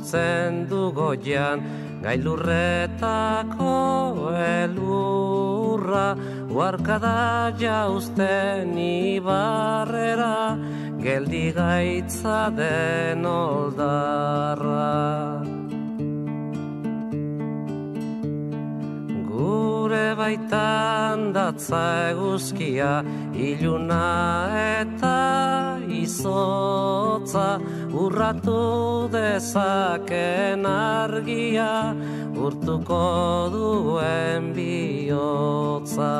gurtzen du goian, gailurretako elurra, uarkada jauzten ibarrera, geldi gaitza den oldarra. Gure baitan datza eguzkia, iluna eta izotza, urratu dezaken argia, urtuko duen bihotza.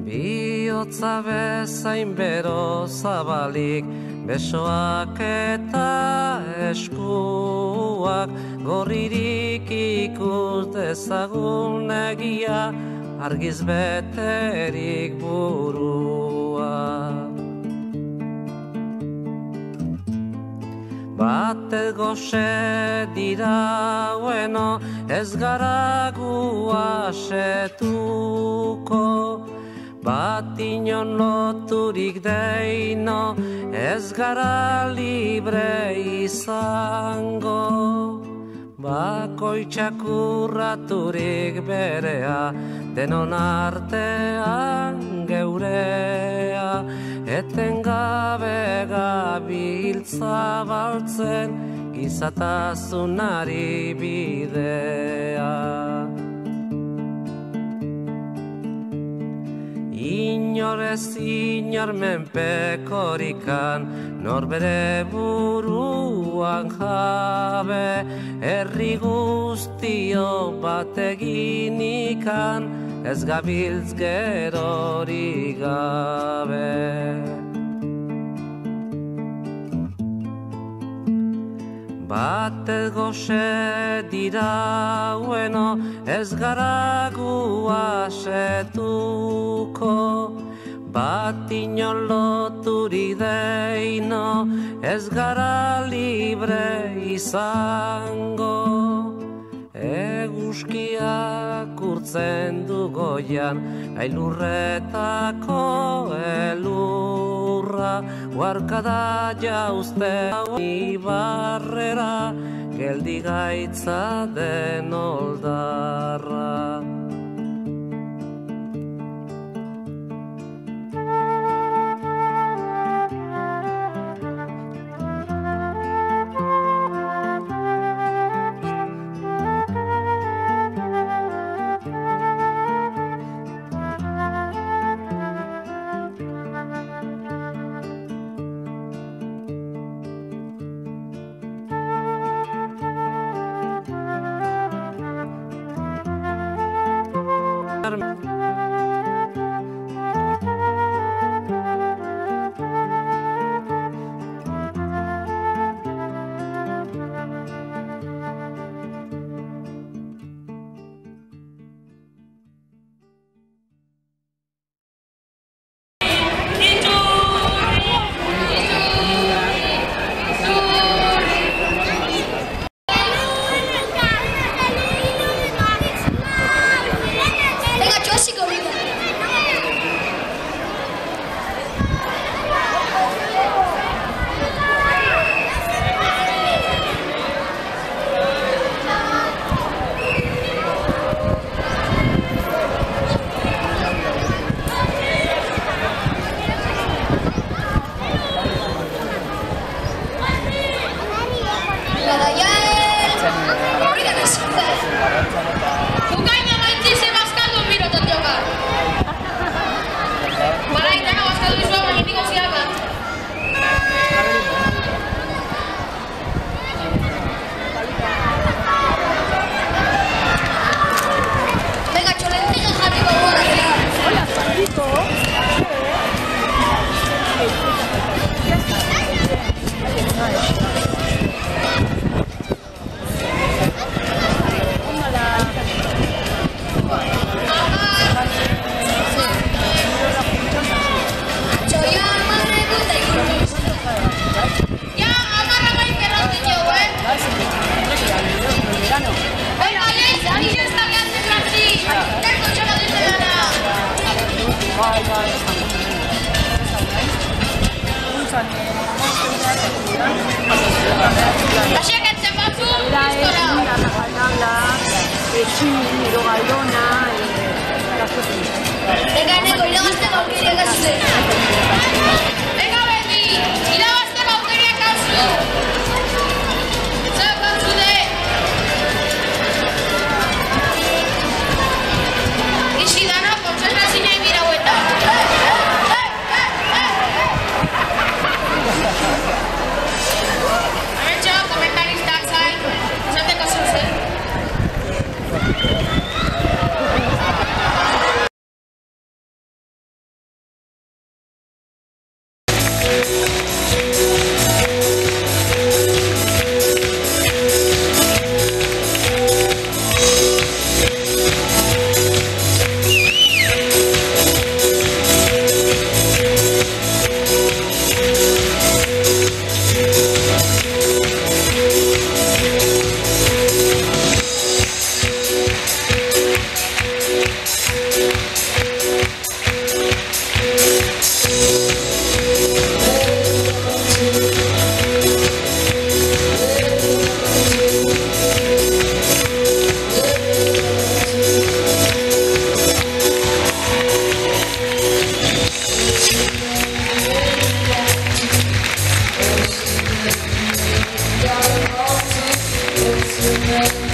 Bihotza bezain bero zabalik, besoak eta eskuak, gorririk ikus dezagun egia, argiz beterik burua. Batez goxe dira bueno, ez gara gu asetuko, bat inon loturik deino, ez gara libre izango. Bakoitzak urraturik berea, denon artean geurea, etengabe gabiltza baltzen, gizatasunari bidea. Inor ez inor menpekorikan, nor bere buruan jabe, herri guztio bat eginikan, ez gabiltz gerorik gabe. Batez goxe dira bueno, ez gara gu asetuko, bat inon loturik deino, ez gara libre izango. Eguzkiak urtzen du goian, gailurretako elurra, uarkada jauzte ibarrera, geldi gaitza den oldarra. Lasciatzen batzu, pistola! Etxin, irogaldona, venga, Neko, iragazteko aukeriak azuzen! Venga, Beti, iragazteko aukeriak azu! Zer batzude! Ixi dana, kontzentrazioa birauetan! Ametxo, komentaristak zain, zateko zuzen. Thank you.